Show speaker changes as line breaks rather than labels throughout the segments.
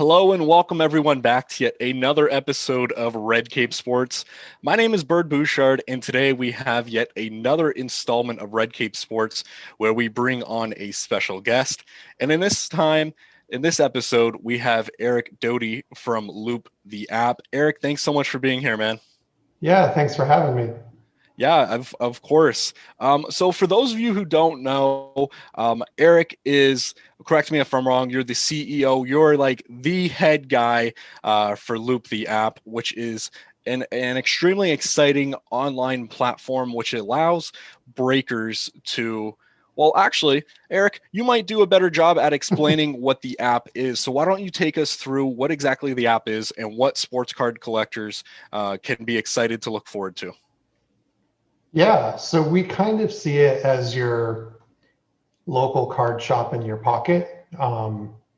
Hello and welcome everyone back to yet another episode of Red Cape Sports. My name is Bird Bouchard, and today we have yet another installment of Red Cape Sports where we bring on a special guest. And in this episode, we have Eric Doty from Loupetheapp. Eric, thanks so much for being here, man.
Yeah, thanks for having me.
Yeah, of course. So for those of you who don't know, Eric is, correct me if I'm wrong, you're the CEO, you're like the head guy for Loop the app, which is an extremely exciting online platform which allows breakers to, well, actually, Eric, you might do a better job at explaining what the app is. So why don't you take us through what exactly the app is and what sports card collectors can be excited to look forward to?
Yeah, so we kind of see it as your local card shop in your pocket.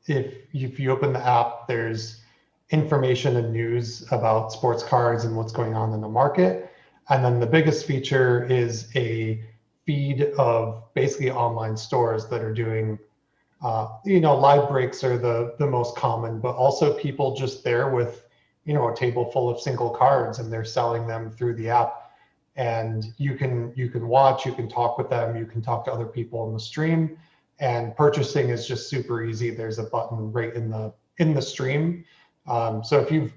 If you open the app, there's information and news about sports cards and what's going on in the market. And then the biggest feature is a feed of basically online stores that are doing, live breaks are the most common, but also people just there with, a table full of single cards and they're selling them through the app, and you can watch, you can talk with them, you can talk to other people in the stream, and purchasing is just super easy. There's a button right in the stream. So if you've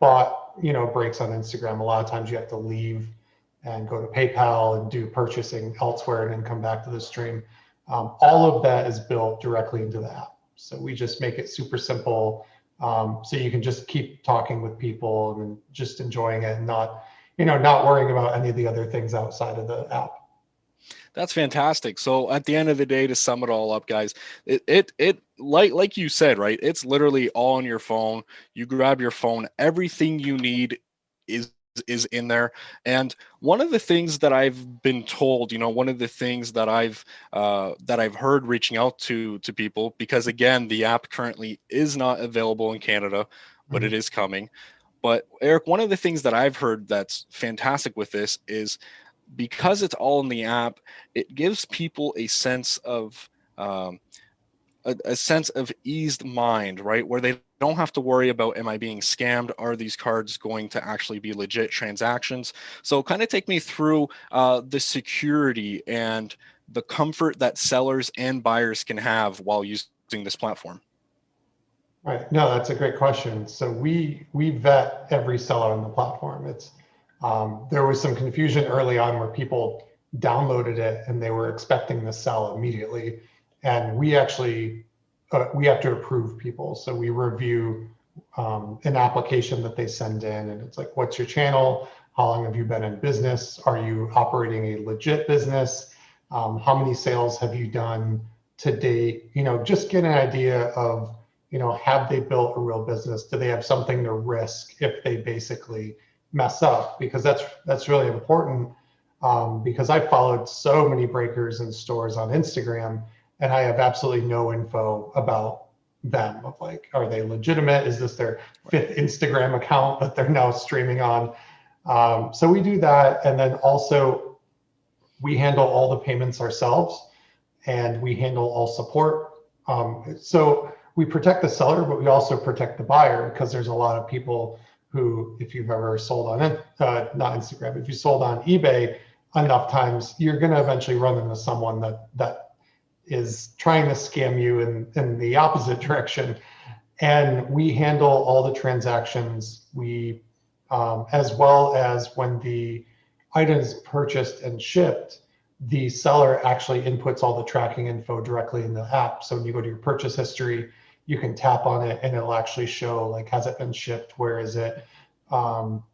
bought breaks on Instagram, a lot of times you have to leave and go to PayPal and do purchasing elsewhere and then come back to the stream. All of that is built directly into the app, so we just make it super simple, so you can just keep talking with people and just enjoying it and not worrying about any of the other things outside of the app.
That's fantastic. So at the end of the day, to sum it all up, guys, it like you said, right? It's literally all on your phone. You grab your phone, everything you need is in there. And one of the things that I've been told, one of the things that I've heard reaching out to people, because again, the app currently is not available in Canada, but it
Mhm.
is coming. But Eric, one of the things that I've heard that's fantastic with this is because it's all in the app, it gives people um, a sense of eased mind, right? Where they don't have to worry about, am I being scammed? Are these cards going to actually be legit transactions? So kind of take me through the security and the comfort that sellers and buyers can have while using this platform.
Right. No, that's a great question. So we vet every seller on the platform. There was some confusion early on where people downloaded it and they were expecting to sell immediately, and we have to approve people. So we review an application that they send in, and it's like, what's your channel? How long have you been in business? Are you operating a legit business? How many sales have you done to date? Just get an idea of, have they built a real business? Do they have something to risk if they basically mess up? Because that's really important. Because I followed so many breakers and stores on Instagram, and I have absolutely no info about them. Of like, are they legitimate? Is this their fifth Instagram account that they're now streaming on? So we do that, and then also we handle all the payments ourselves, and we handle all support. So we protect the seller, but we also protect the buyer, because there's a lot of people who, if you've ever sold on not Instagram, if you sold on eBay enough times, you're going to eventually run into someone that is trying to scam you in the opposite direction. And we handle all the transactions. As well as when the item is purchased and shipped, the seller actually inputs all the tracking info directly in the app. So when you go to your purchase history, you can tap on it and it'll actually show, like, has it been shipped? Where is it? Um,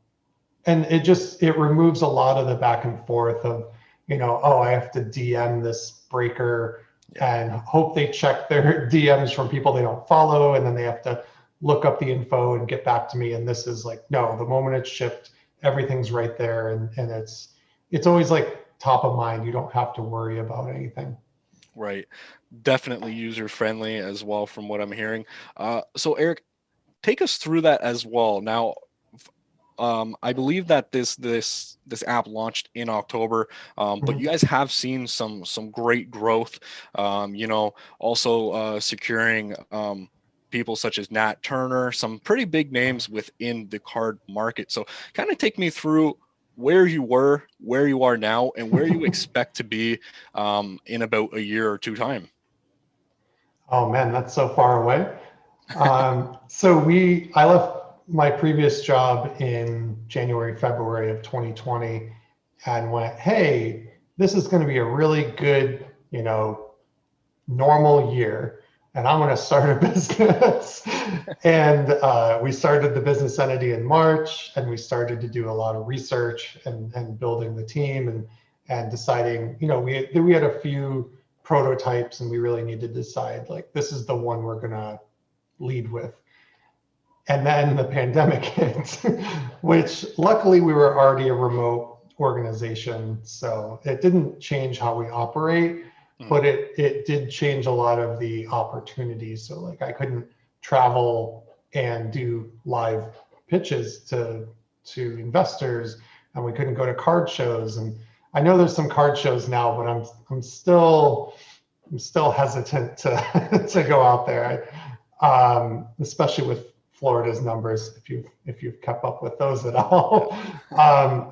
and it removes a lot of the back and forth of, oh, I have to DM this breaker
Yeah.
and hope they check their DMs from people they don't follow, and then they have to look up the info and get back to me. And this is like, no, the moment it's shipped, everything's right there, and it's always like top of mind. You don't have to worry about anything.
Right. Definitely user friendly as well, from what I'm hearing. So Eric, take us through that as well. Now, I believe that this app launched in October, but you
Mhm.
guys have seen some great growth. Also securing people such as Nat Turner, some pretty big names within the card market. So kind of take me through where you were, where you are now, and where you expect to be in about a year or two time.
Oh man, that's so far away. I left my previous job in January, February of 2020 and went, hey, this is going to be a really good, normal year. And I'm going to start a business. And we started the business entity in March, and we started to do a lot of research and building the team and deciding, we had a few prototypes, and we really need to decide, like, this is the one we're going to lead with. And then the pandemic hit, which luckily we were already a remote organization. So it didn't change how we operate, but it did change a lot of the opportunities. So like I couldn't travel and do live pitches to investors, and we couldn't go to card shows. And I know there's some card shows now, but I'm still hesitant to go out there, especially with Florida's numbers, if you've kept up with those at all.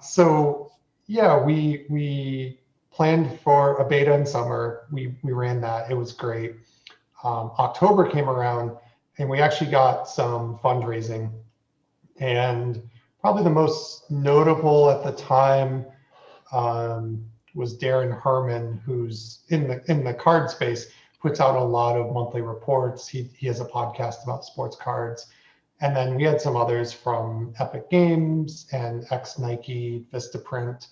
So yeah, we planned for a beta in summer. We ran that. It was great. October came around, and we actually got some fundraising. And probably the most notable at the time was Darren Herman, who's in the card space, puts out a lot of monthly reports. He has a podcast about sports cards. And then we had some others from Epic Games and ex-Nike, Vistaprint.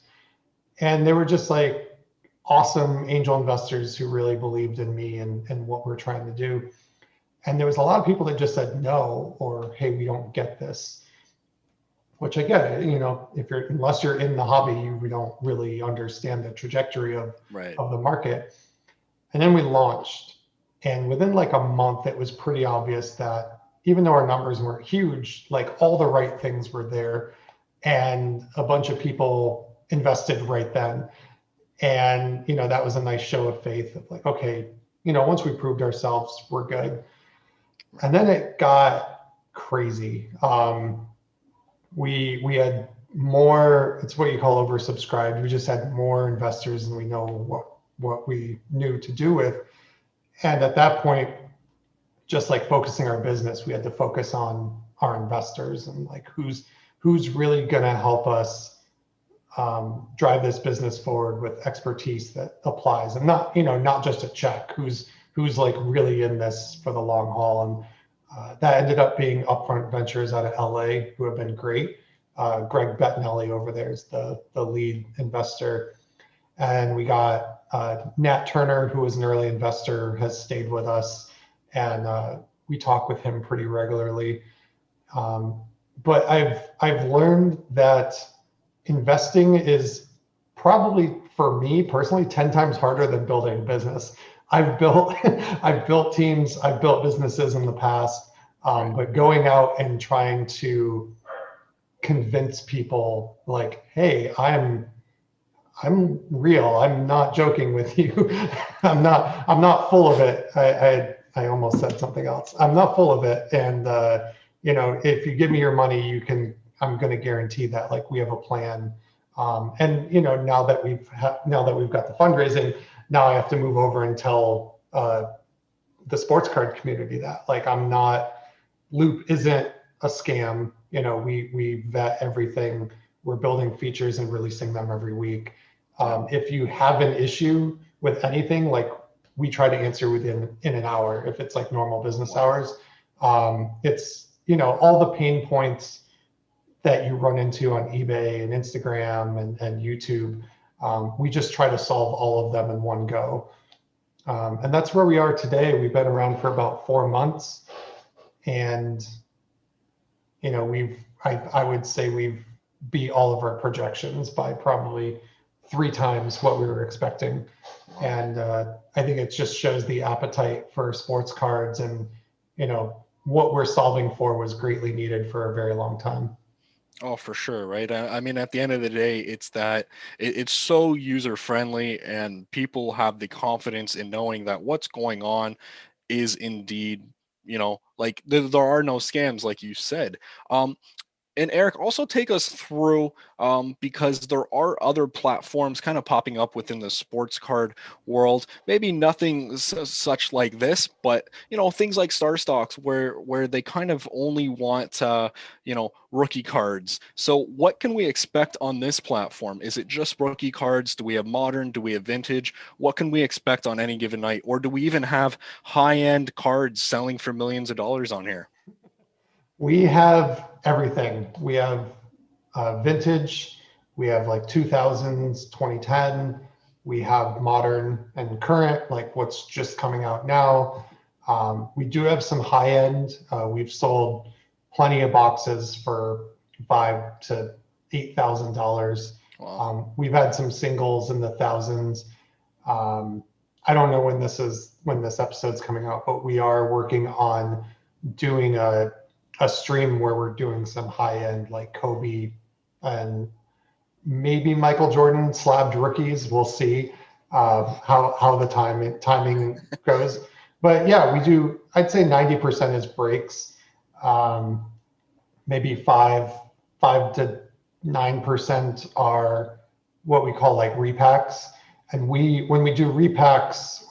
And they were just like awesome angel investors who really believed in me and what we're trying to do. And there was a lot of people that just said no, or, hey, we don't get this, which I get it. Unless you're in the hobby, we don't really understand the trajectory of the market. And then we launched. And within like a month, it was pretty obvious that even though our numbers weren't huge, like all the right things were there, and a bunch of people invested right then. And, that was a nice show of faith of like, okay, once we proved ourselves, we're good. And then it got crazy. We had more, it's what you call oversubscribed. We just had more investors than we know what we knew to do with. And at that point, just like focusing our business, we had to focus on our investors and like who's really going to help us drive this business forward with expertise that applies, and not just a check. Who's like really in this for the long haul. And that ended up being Upfront Ventures out of LA, who have been great. Greg Bettinelli over there is the lead investor, and we got Nat Turner, who was an early investor, has stayed with us. And we talk with him pretty regularly. But I've learned that investing is probably, for me personally, 10 times harder than building a business. I've built teams, I've built businesses in the past, but going out and trying to convince people like, hey, I'm real. I'm not joking with you. I'm not full of it. I almost said something else. I'm not full of it. And, if you give me your money, I'm going to guarantee that like we have a plan. And, now that we've got the fundraising, now I have to move over and tell the sports card community that like, Loop isn't a scam. We vet everything. We're building features and releasing them every week. If you have an issue with anything, like we try to answer in an hour, if it's like normal business hours. It's, all the pain points that you run into on eBay and Instagram and YouTube. We just try to solve all of them in one go. And that's where we are today. We've been around for about 4 months, and, I would say we've beat all of our projections by probably 3 times what we were expecting. And I think it just shows the appetite for sports cards, and, what we're solving for was greatly needed for a very long time.
Oh, for sure, right? I mean, at the end of the day, it's that it's so user friendly, and people have the confidence in knowing that what's going on is indeed, like there are no scams, like you said. And Eric, also take us through, because there are other platforms kind of popping up within the sports card world. Maybe nothing such like this, but things like Star Stocks, where they kind of only want rookie cards. So what can we expect on this platform? Is it just rookie cards? Do we have modern? Do we have vintage? What can we expect on any given night? Or do we even have high-end cards selling for millions of dollars on here?
We have everything. We have vintage. We have like 2000s, 2010. We have modern and current, like what's just coming out now. We do have some high end. We've sold plenty of boxes for $5,000 to $8,000.
Wow.
We've had some singles in the thousands. I don't know when this episode's coming out, but we are working on doing a stream where we're doing some high end like Kobe and maybe Michael Jordan slabbed rookies. We'll see how the timing goes. But yeah, we do. I'd say 90% is breaks. Maybe 5 to 9% are what we call like repacks. And when we do repacks,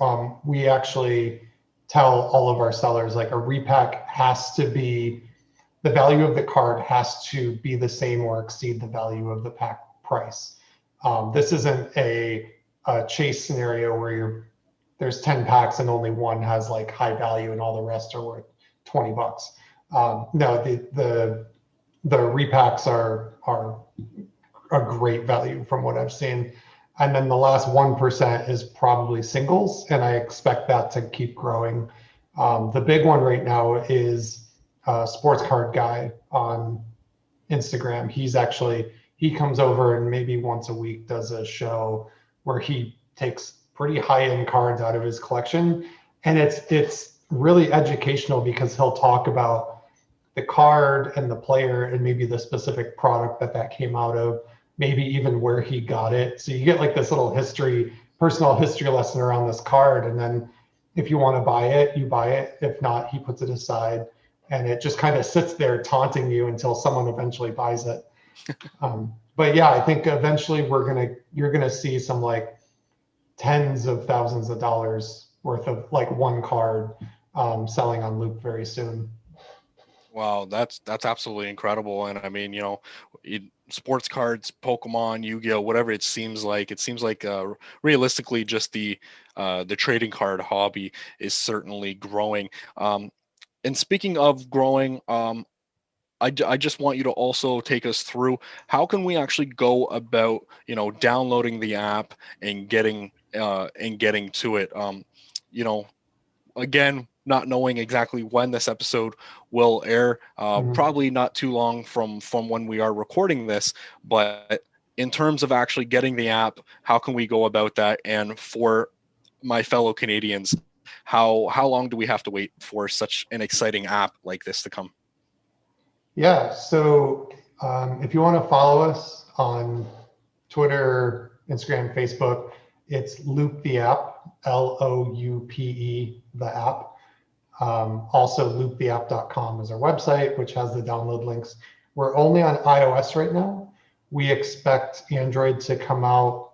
we actually tell all of our sellers like a repack has to be, the value of the card has to be the same or exceed the value of the pack price. This isn't a chase scenario where there's 10 packs and only one has like high value and all the rest are worth $20. No, the repacks are a great value from what I've seen. And then the last 1% is probably singles, and I expect that to keep growing. The big one right now is Sports Card Guy on Instagram. He comes over and maybe once a week does a show where he takes pretty high-end cards out of his collection, and it's really educational because he'll talk about the card and the player and maybe the specific product that came out of, maybe even where he got it. So you get like this little personal history lesson around this card, and then if you want to buy it, you buy it. If not, he puts it aside. And it just kind of sits there taunting you until someone eventually buys it. But yeah, I think eventually you're gonna see some like tens of thousands of dollars worth of like one card selling on Loop very soon.
Wow, that's absolutely incredible. And I mean, sports cards, Pokemon, Yu-Gi-Oh, whatever it seems like. It seems like realistically, just the trading card hobby is certainly growing. And speaking of growing, I just want you to also take us through how can we actually go about, downloading the app and getting to it. Again, not knowing exactly when this episode will air, probably not too long from when we are recording this, but in terms of actually getting the app, how can we go about that? And for my fellow Canadians, how long do we have to wait for such an exciting app like this to come?
Yeah, so if you want to follow us on Twitter, Instagram, Facebook, it's Loupetheapp, Loupe, the app. Also, loupetheapp.com is our website, which has the download links. We're only on iOS right now. We expect Android to come out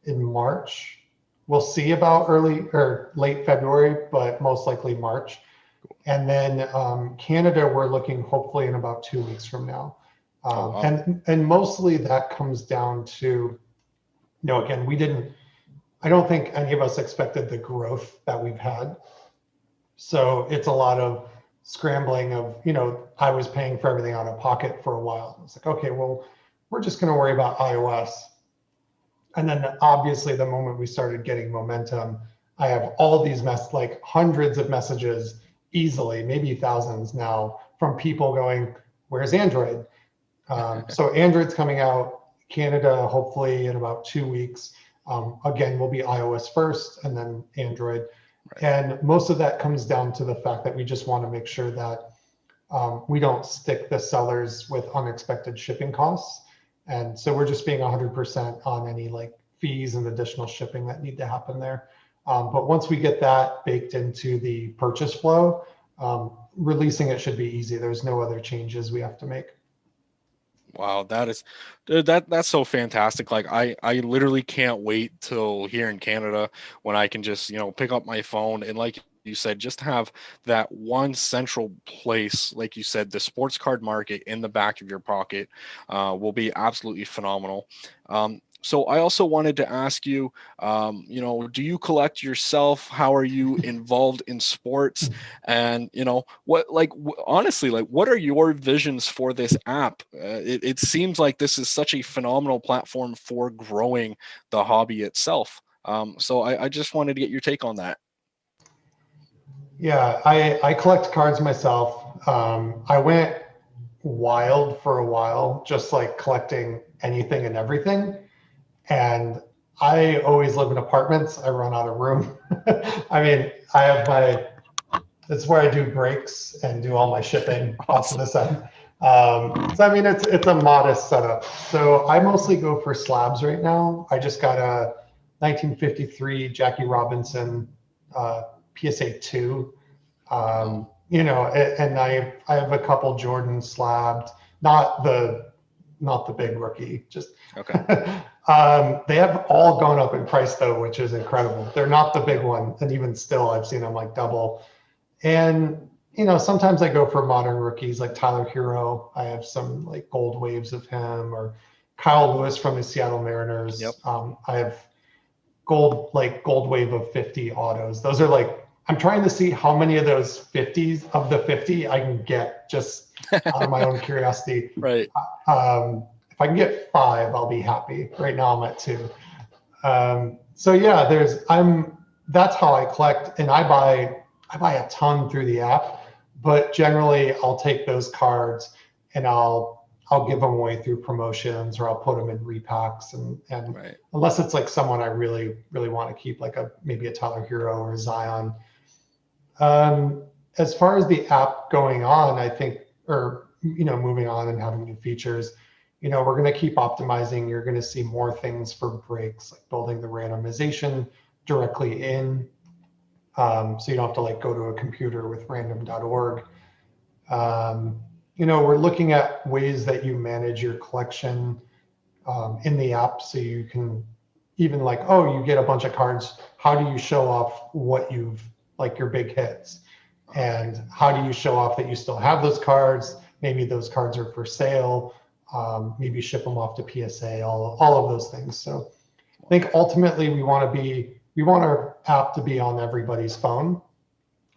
in March. We'll see about early or late February, but most likely March. And then Canada, we're looking hopefully in about 2 weeks from now.
Wow.
And mostly that comes down to, again, I don't think any of us expected the growth that we've had. So it's a lot of scrambling of, I was paying for everything out of pocket for a while. It's like, okay, well, we're just going to worry about iOS. And then obviously the moment we started getting momentum, I have all these like hundreds of messages easily, maybe thousands now, from people going, where's Android? So Android's coming out, Canada, hopefully in about 2 weeks. Again, will be iOS first and then Android. Right. And most of that comes down to the fact that we just want to make sure that we don't stick the sellers with unexpected shipping costs. And so we're just being 100% on any like fees and additional shipping that need to happen there. But once we get that baked into the purchase flow, releasing it should be easy. There's no other changes we have to make.
Wow, that is that's so fantastic. Like I literally can't wait till here in Canada when I can just, pick up my phone and, like you said, just have that one central place, like you said, the sports card market in the back of your pocket will be absolutely phenomenal. So I also wanted to ask you, do you collect yourself? How are you involved in sports? And honestly, like, what are your visions for this app? It seems like this is such a phenomenal platform for growing the hobby itself. So I just wanted to get your take on that.
Yeah, I collect cards myself. I went wild for a while, just like collecting anything and everything. And I always live in apartments. I run out of room. I mean, I have that's where I do breaks and do all my shipping off to the side. So I mean, it's a modest setup. So I mostly go for slabs right now. I just got a 1953 Jackie Robinson PSA 2. And I have a couple Jordan slabbed, not the big rookie, just
Okay.
They have all gone up in price though, which is incredible. They're not the big one, and even still, I've seen them like double. And sometimes I go for modern rookies like Tyler Hero. I have some like gold waves of him, or Kyle Lewis from the Seattle Mariners.
Yep.
I have gold wave of 50 autos. Those are like, I'm trying to see how many of those 50s of the 50 I can get just out of my own curiosity.
Right.
If I can get 5, I'll be happy. Right now I'm at 2. So yeah, that's how I collect, and I buy a ton through the app, but generally I'll take those cards and I'll give them away through promotions, or I'll put them in repacks, and
Right.
Unless it's like someone I really, really want to keep, like maybe a Tyler Hero or a Zion. As far as the app going on, I think, or moving on and having new features, we're going to keep optimizing. You're going to see more things for breaks, like building the randomization directly in, so you don't have to like go to a computer with random.org. We're looking at ways that you manage your collection in the app, so you can even like, oh, you get a bunch of cards. How do you show off what you've, like your big hits? And how do you show off that you still have those cards? Maybe those cards are for sale. Maybe ship them off to PSA, all of those things. So I think ultimately we want our app to be on everybody's phone.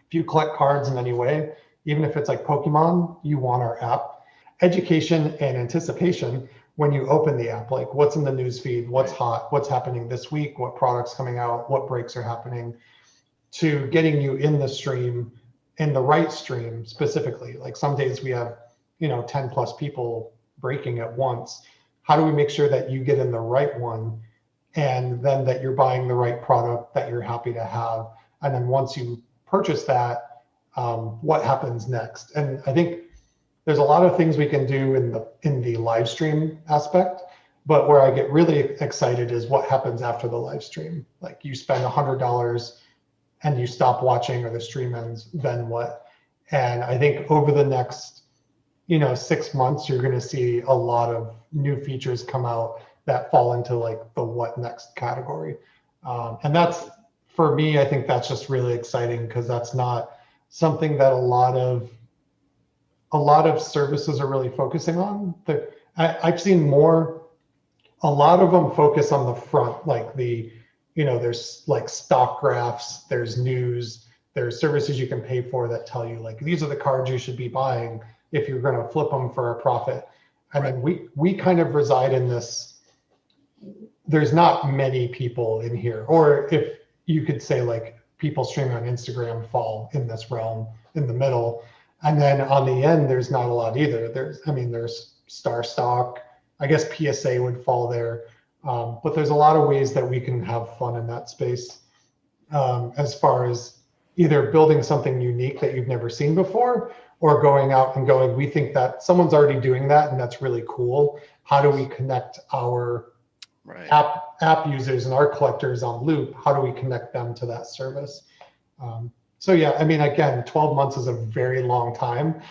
If you collect cards in any way, even if it's like Pokemon, you want our app. Education and anticipation when you open the app, like what's in the news feed, what's hot, what's happening this week, what products coming out, what breaks are happening, to getting you in the stream, in the right stream specifically. Like some days we have 10 plus people breaking at once. How do we make sure that you get in the right one, and then that you're buying the right product that you're happy to have? And then once you purchase that, what happens next? And I think there's a lot of things we can do in the live stream aspect, but where I get really excited is what happens after the live stream. Like you spend $100 and you stop watching, or the stream ends, then what? And I think over the next 6 months, you're going to see a lot of new features come out that fall into like the what next category. And that's, for me, I think that's just really exciting, because that's not something that a lot of services are really focusing on. I've seen a lot of them focus on the front, like there's like stock graphs, there's news, there's services you can pay for that tell you like, these are the cards you should be buying if you're going to flip them for a profit. And then we kind of reside in this, there's not many people in here, or if you could say like people streaming on Instagram fall in this realm in the middle. And then on the end, there's not a lot either. There's Star Stock. I guess PSA would fall there. But there's a lot of ways that we can have fun in that space, as far as either building something unique that you've never seen before, or going out and going, we think that someone's already doing that and that's really cool. How do we connect our
Right.
app users and art collectors on Loop, how do we connect them to that service? So yeah, I mean, again, 12 months is a very long time.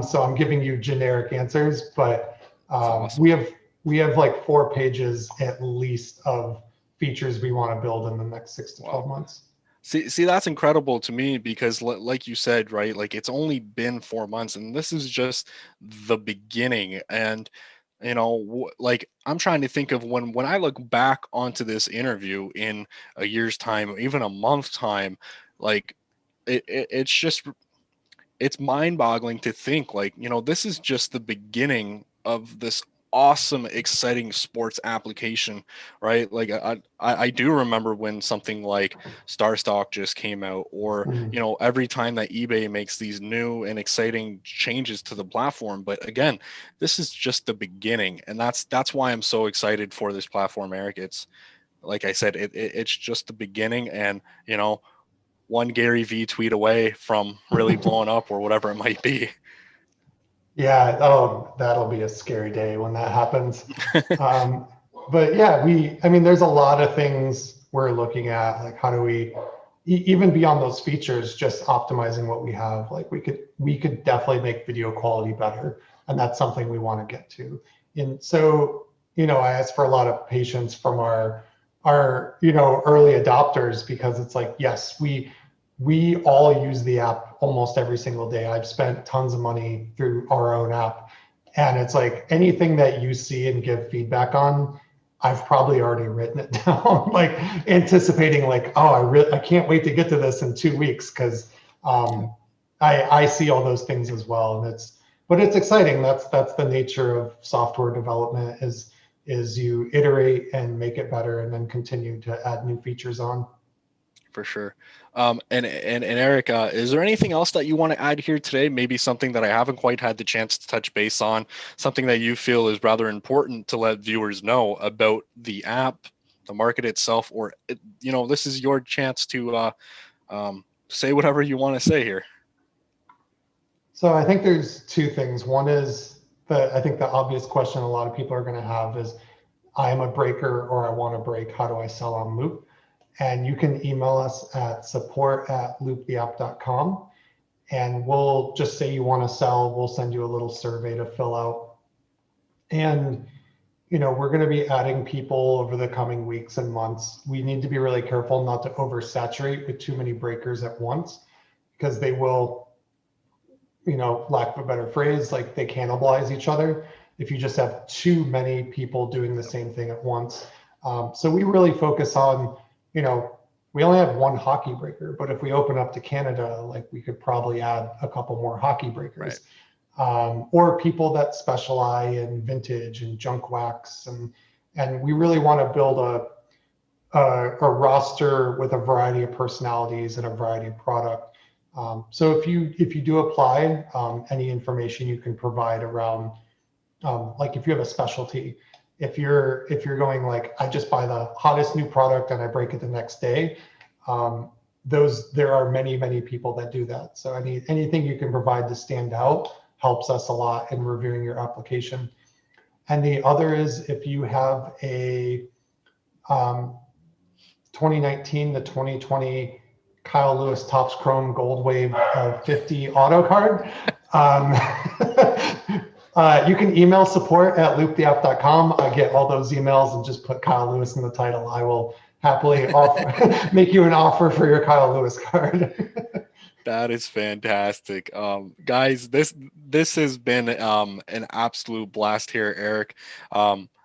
So I'm giving you generic answers, but
Awesome.
we have like 4 pages at least of features we want to build in the next 6 to 12 months.
See, that's incredible to me because, like you said, right, like it's only been 4 months, and this is just the beginning. And like I'm trying to think of when I look back onto this interview in a year's time, or even a month's time, like it's mind-boggling to think, like, this is just the beginning of this awesome, exciting sports application, right? Like I do remember when something like Star Stock just came out, or every time that eBay makes these new and exciting changes to the platform. But again, this is just the beginning, and that's why I'm so excited for this platform, Eric. It's like I said, it's just the beginning, and one Gary V tweet away from really blowing up, or whatever it might be.
Yeah, oh, that'll be a scary day when that happens. But yeah, I mean, there's a lot of things we're looking at, like how do we, even beyond those features, just optimizing what we have. Like we could definitely make video quality better, and that's something we want to get to. And so, I ask for a lot of patience from our early adopters, because it's like, yes, we all use the app almost every single day. I've spent tons of money through our own app. And it's like anything that you see and give feedback on, I've probably already written it down, like anticipating like, oh, I can't wait to get to this in 2 weeks, because I see all those things as well. And but it's exciting. That's the nature of software development, is you iterate and make it better and then continue to add new features on.
For sure. And Eric, is there anything else that you want to add here today? Maybe something that I haven't quite had the chance to touch base on, something that you feel is rather important to let viewers know about the app, the market itself, or this is your chance to say whatever you want to say here.
So I think there's 2 things. One is I think the obvious question a lot of people are going to have is, I am a breaker or I want to break. How do I sell on Loop? And you can email us at support@loupetheapp.com, and we'll just say you want to sell. We'll send you a little survey to fill out. And, we're going to be adding people over the coming weeks and months. We need to be really careful not to oversaturate with too many breakers at once, because they will, lack of a better phrase, like they cannibalize each other if you just have too many people doing the same thing at once. So we really focus on, we only have 1 hockey breaker, but if we open up to Canada, like we could probably add a couple more hockey breakers, right. Or people that specialize in vintage and junk wax. And we really want to build a roster with a variety of personalities and a variety of product. So if you do apply, any information you can provide around, like if you have a specialty, if you're going like, I just buy the hottest new product and I break it the next day, there are many people that do that. So anything you can provide to stand out helps us a lot in reviewing your application. And the other is, if you have a 2019 to 2020 Kyle Lewis Topps Chrome Gold Wave 50 auto card, you can email support@loupetheapp.com. I get all those emails, and just put Kyle Lewis in the title. I will happily make you an offer for your Kyle Lewis card.
That is fantastic. Guys, this has been an absolute blast here, Eric.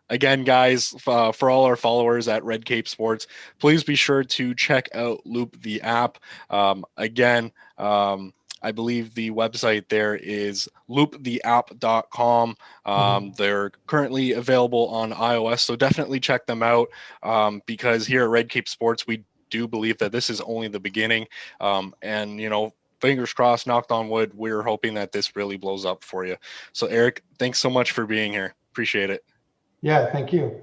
Again, guys, for all our followers at Red Cape Sports, please be sure to check out Loop the app. Again, I believe the website there is loupetheapp.com. They're currently available on iOS, so definitely check them out, because here at Red Cape Sports, we do believe that this is only the beginning. And fingers crossed, knocked on wood, we're hoping that this really blows up for you. So Eric, thanks so much for being here. Appreciate it.
Yeah, thank you.